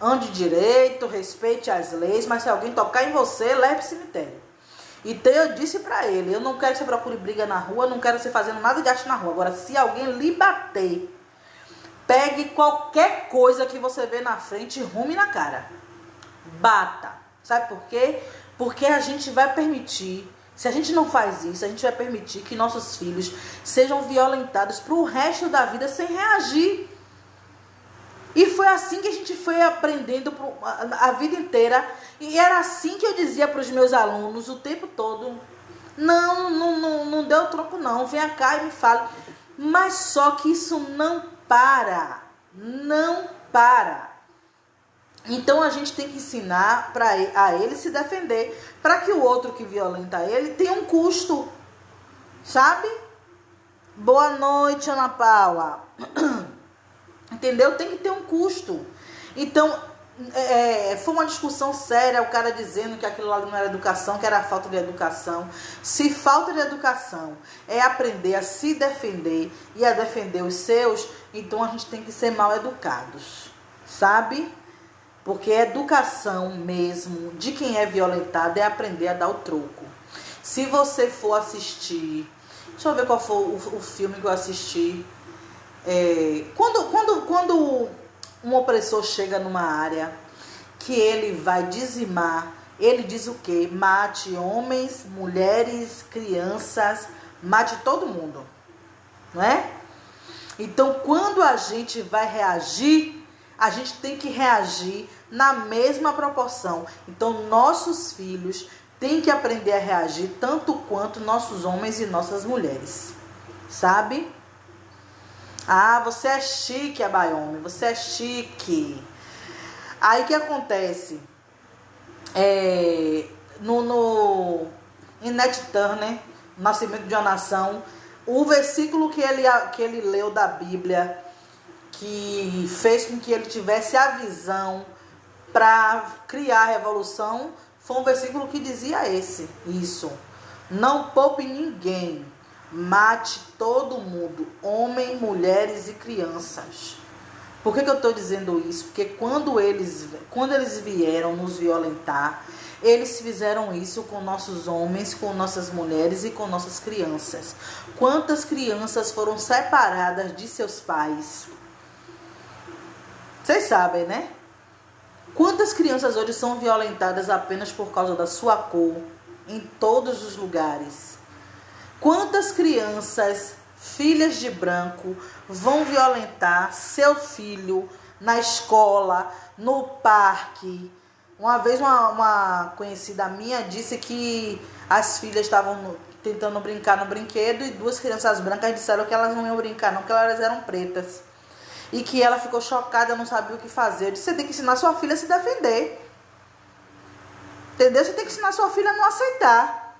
Ande direito, respeite as leis, mas se alguém tocar em você, leve pro cemitério. Então eu disse pra ele, eu não quero que você procure briga na rua, não quero você fazendo nada de gasto na rua. Agora, se alguém lhe bater, pegue qualquer coisa que você vê na frente e rume na cara. Bata. Sabe por quê? Porque a gente vai permitir... Se a gente não faz isso, a gente vai permitir que nossos filhos sejam violentados para o resto da vida sem reagir. E foi assim que a gente foi aprendendo a vida inteira. E era assim que eu dizia para os meus alunos o tempo todo. Não deu troco não, venha cá e me fale. Mas só que isso não para. Não para. Então a gente tem que ensinar a ele se defender, para que o outro que violenta ele tenha um custo, sabe? Boa noite, Ana Paula. Entendeu? Tem que ter um custo. Então, foi uma discussão séria, o cara dizendo que aquilo lá não era educação, que era falta de educação. Se falta de educação é aprender a se defender e a defender os seus, então a gente tem que ser mal educados, sabe? Porque a educação mesmo de quem é violentado é aprender a dar o troco. Se você for assistir... Deixa eu ver qual foi o filme que eu assisti. Quando um opressor chega numa área que ele vai dizimar, ele diz o quê? Mate homens, mulheres, crianças, mate todo mundo. Não é? Então, quando a gente vai reagir, a gente tem que reagir na mesma proporção. Então, nossos filhos têm que aprender a reagir tanto quanto nossos homens e nossas mulheres, sabe? Ah, você é chique, Abayomi, você é chique. Aí o que acontece? Em Nat Turner, Nascimento de uma Nação, o versículo que ele leu da Bíblia, que fez com que ele tivesse a visão para criar a revolução, foi um versículo que dizia isso. Não poupe ninguém, mate todo mundo, homem, mulheres e crianças. Por que eu estou dizendo isso? Porque quando eles vieram nos violentar, eles fizeram isso com nossos homens, com nossas mulheres e com nossas crianças. Quantas crianças foram separadas de seus pais? Vocês sabem, né? Quantas crianças hoje são violentadas apenas por causa da sua cor, em todos os lugares? Quantas crianças, filhas de branco, vão violentar seu filho na escola, no parque? Uma vez uma conhecida minha disse que as filhas estavam tentando brincar no brinquedo e duas crianças brancas disseram que elas não iam brincar não, que elas eram pretas. E que ela ficou chocada, não sabia o que fazer. Eu disse, você tem que ensinar sua filha a se defender. Entendeu? Você tem que ensinar sua filha a não aceitar.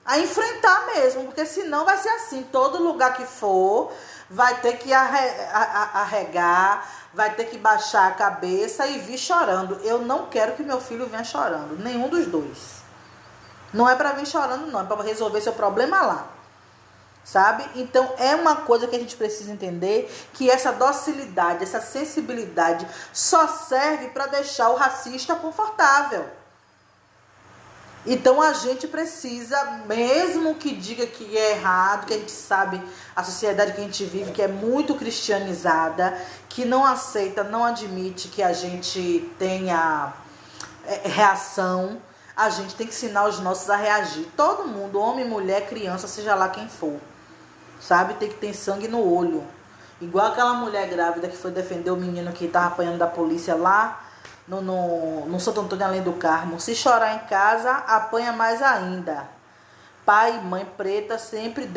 A enfrentar mesmo, porque senão vai ser assim. Todo lugar que for, vai ter que arregar, vai ter que baixar a cabeça e vir chorando. Eu não quero que meu filho venha chorando, nenhum dos dois. Não é para vir chorando não, é para resolver seu problema lá. Sabe? Então é uma coisa que a gente precisa entender, que essa docilidade, essa sensibilidade só serve para deixar o racista confortável. Então a gente precisa, mesmo que diga que é errado, que a gente sabe a sociedade que a gente vive, que é muito cristianizada, que não aceita, não admite que a gente tenha reação, a gente tem que ensinar os nossos a reagir. Todo mundo, homem, mulher, criança, seja lá quem for, sabe? Tem que ter sangue no olho. Igual aquela mulher grávida que foi defender o menino que estava apanhando da polícia lá no Santo Antônio Além do Carmo. Se chorar em casa, apanha mais ainda. Pai e mãe preta sempre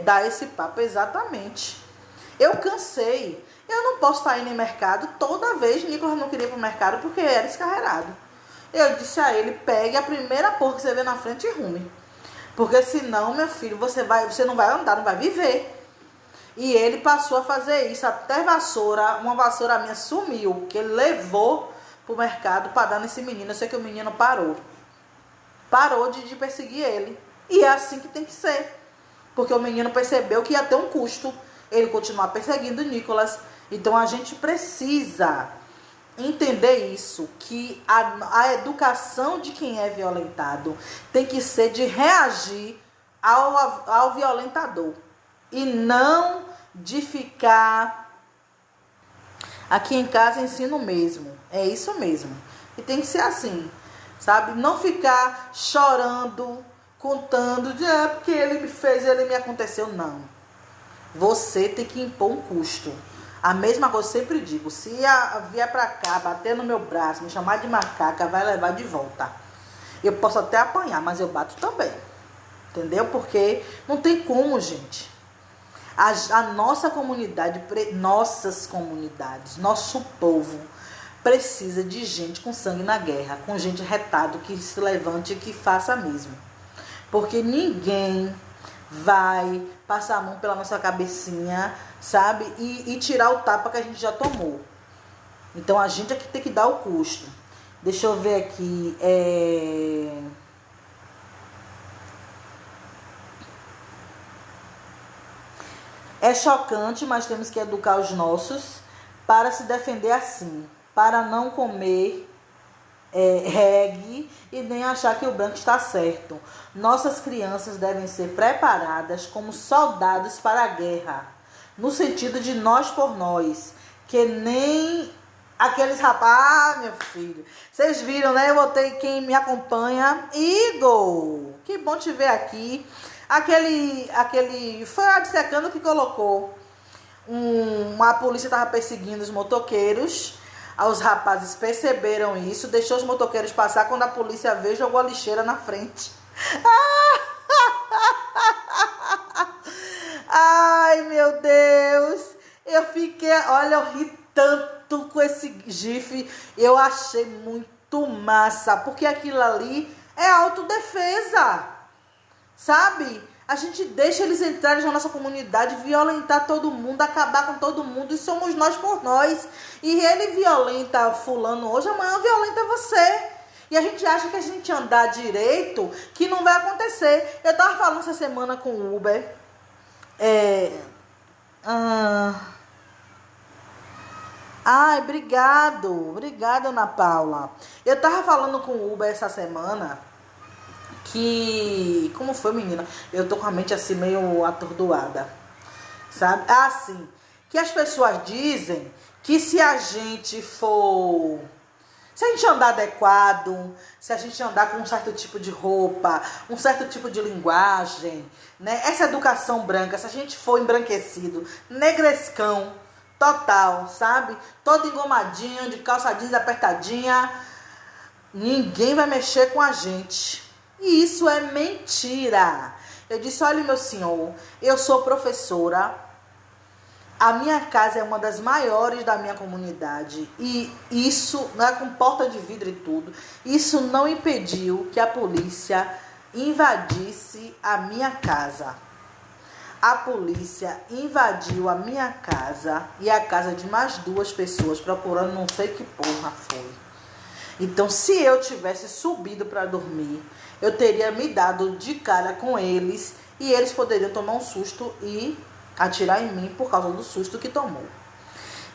dá esse papo. Exatamente. Eu cansei. Eu não posso estar indo no mercado toda vez. Nicolas não queria ir para o mercado porque era descarregado. Eu disse a ele, pegue a primeira porra que você vê na frente e rume. Porque senão, meu filho, você não vai andar, não vai viver. E ele passou a fazer isso. Até uma vassoura minha sumiu, porque ele levou pro mercado para dar nesse menino. Eu sei que o menino parou de perseguir ele. E é assim que tem que ser. Porque o menino percebeu que ia ter um custo ele continuar perseguindo o Nicolas. Então a gente precisa entender isso, que a educação de quem é violentado tem que ser de reagir ao violentador. E não de ficar aqui em casa ensino mesmo. É isso mesmo. E tem que ser assim, sabe? Não ficar chorando, contando de porque ele me fez, ele me aconteceu. Não. Você tem que impor um custo. A mesma coisa eu sempre digo, se vier pra cá, bater no meu braço, me chamar de macaca, vai levar de volta. Eu posso até apanhar, mas eu bato também. Entendeu? Porque não tem como, gente. A nossa comunidade, nossas comunidades, nosso povo precisa de gente com sangue na guerra, com gente retado que se levante e que faça mesmo. Porque ninguém vai passar a mão pela nossa cabecinha, sabe? E tirar o tapa que a gente já tomou. Então a gente é que tem que dar o custo. Deixa eu ver aqui. É chocante, mas temos que educar os nossos para se defender assim. Para não comer reggae e nem achar que o branco está certo. Nossas crianças devem ser preparadas como soldados para a guerra, no sentido de nós por nós, que nem aqueles rapazes, meu filho. Vocês viram, né? Eu botei quem me acompanha, Igor. Que bom te ver aqui. Aquele foi a Dissecando que colocou. A polícia estava perseguindo os motoqueiros. Os rapazes perceberam isso, deixou os motoqueiros passar. Quando a polícia veio, jogou a lixeira na frente. Ai, meu Deus. Eu fiquei... Olha, eu ri tanto com esse gif. Eu achei muito massa. Porque aquilo ali é autodefesa. Sabe? A gente deixa eles entrarem na nossa comunidade, violentar todo mundo, acabar com todo mundo. E somos nós por nós. E ele violenta fulano hoje, amanhã violenta você. E a gente acha que a gente andar direito, que não vai acontecer. Eu tava falando essa semana com o Uber. Ai, obrigado. Obrigado, Ana Paula. Eu tava falando com o Uber essa semana que... Como foi, menina? Eu tô com a mente assim meio atordoada. Sabe? Assim, que as pessoas dizem que se a gente for... Se a gente andar adequado, se a gente andar com um certo tipo de roupa, um certo tipo de linguagem, né? Essa educação branca, se a gente for embranquecido, negrescão, total, sabe? Todo engomadinho, de calça jeans apertadinha, ninguém vai mexer com a gente. E isso é mentira. Eu disse, olha, meu senhor, eu sou professora. A minha casa é uma das maiores da minha comunidade. E isso, né, com porta de vidro e tudo, isso não impediu que a polícia invadisse a minha casa. A polícia invadiu a minha casa e a casa de mais 2 pessoas, procurando não sei que porra foi. Então, se eu tivesse subido para dormir, eu teria me dado de cara com eles e eles poderiam tomar um susto e atirar em mim por causa do susto que tomou.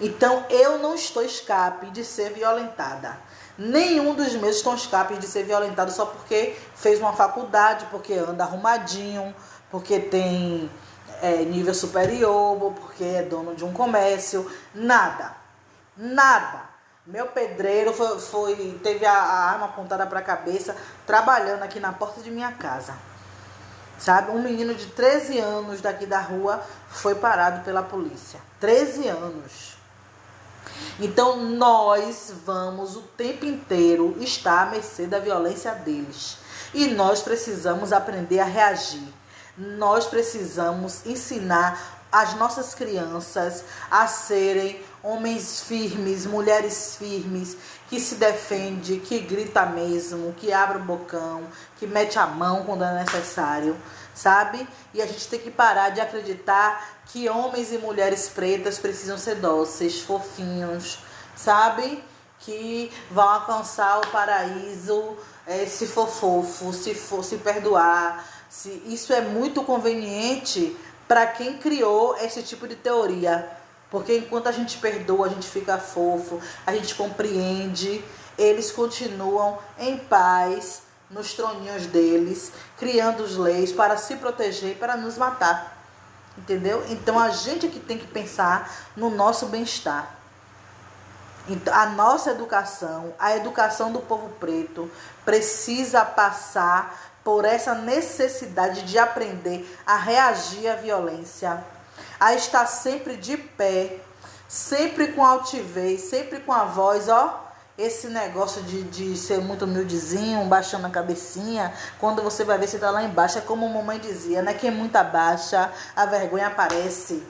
Então, eu não estou escape de ser violentada. Nenhum dos meus estão escape de ser violentado só porque fez uma faculdade, porque anda arrumadinho, porque tem nível superior, porque é dono de um comércio. Nada. Nada. Meu pedreiro teve a arma apontada para a cabeça, trabalhando aqui na porta de minha casa. Sabe? Um menino de 13 anos daqui da rua foi parado pela polícia. 13 anos. Então, nós vamos o tempo inteiro estar à mercê da violência deles. E nós precisamos aprender a reagir. Nós precisamos ensinar as nossas crianças a serem homens firmes, mulheres firmes, que se defende, que grita mesmo, que abre o bocão, que mete a mão quando é necessário, sabe? E a gente tem que parar de acreditar que homens e mulheres pretas precisam ser dóceis, fofinhos, sabe? Que vão alcançar o paraíso se for fofo, se perdoar. Isso é muito conveniente para quem criou esse tipo de teoria. Porque enquanto a gente perdoa, a gente fica fofo, a gente compreende, eles continuam em paz nos troninhos deles, criando as leis para se proteger e para nos matar. Entendeu? Então a gente é que tem que pensar no nosso bem-estar. Então, a nossa educação, a educação do povo preto, precisa passar por essa necessidade de aprender a reagir à violência, a estar sempre de pé, sempre com altivez, sempre com a voz, esse negócio de ser muito humildezinho, baixando a cabecinha, quando você vai ver se tá lá embaixo, é como a mamãe dizia, né? Quem muito abaixa, a vergonha aparece.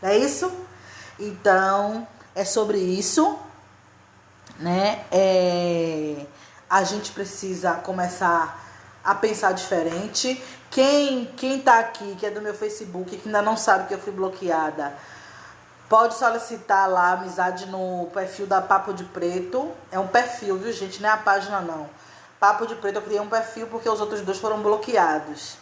É isso? Então, é sobre isso, né? A gente precisa começar a pensar diferente. Quem tá aqui, que é do meu Facebook, que ainda não sabe que eu fui bloqueada, pode solicitar lá a amizade no perfil da Papo de Preto. É um perfil, viu, gente? Não é a página, não. Papo de Preto, eu criei um perfil porque os outros 2 foram bloqueados.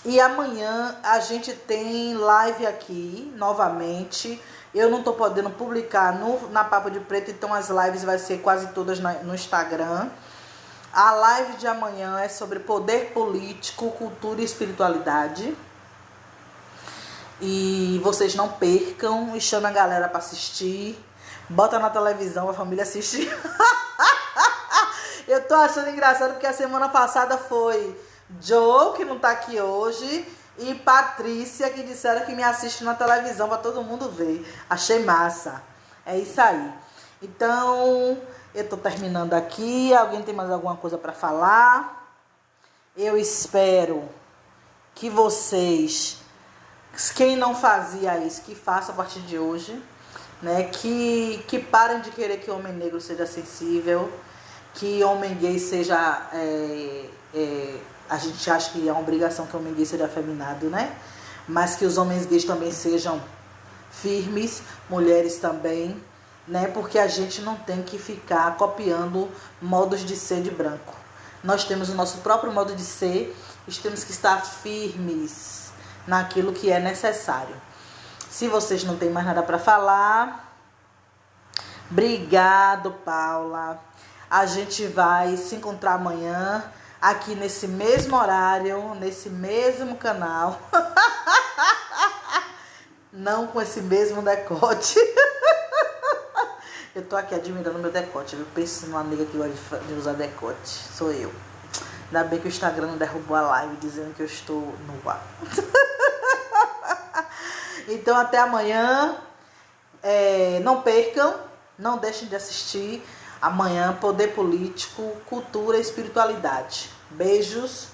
E amanhã a gente tem live aqui, novamente. Eu não tô podendo publicar na Papo de Preto, então as lives vai ser quase todas no Instagram. A live de amanhã é sobre poder político, cultura e espiritualidade. E vocês não percam, e chama a galera para assistir. Bota na televisão a família assistir. Eu tô achando engraçado porque a semana passada foi Joe, que não tá aqui hoje, e Patrícia, que disseram que me assiste na televisão para todo mundo ver. Achei massa. É isso aí. Então, eu tô terminando aqui. Alguém tem mais alguma coisa para falar? Eu espero que vocês, quem não fazia isso, que faça a partir de hoje, né? Que parem de querer que o homem negro seja sensível, que homem gay seja... a gente acha que é uma obrigação que o homem gay seja afeminado, né? Mas que os homens gays também sejam firmes, mulheres também, né? Porque a gente não tem que ficar copiando modos de ser de branco. Nós temos o nosso próprio modo de ser e temos que estar firmes naquilo que é necessário. Se vocês não têm mais nada para falar, obrigado, Paula. A gente vai se encontrar amanhã aqui nesse mesmo horário, nesse mesmo canal. Não com esse mesmo decote. Eu tô aqui admirando meu decote. Eu penso numa amiga que gosta de usar decote. Sou eu. Ainda bem que o Instagram não derrubou a live dizendo que eu estou nua. Então até amanhã. Não percam. Não deixem de assistir. Amanhã, Poder Político, Cultura e Espiritualidade. Beijos.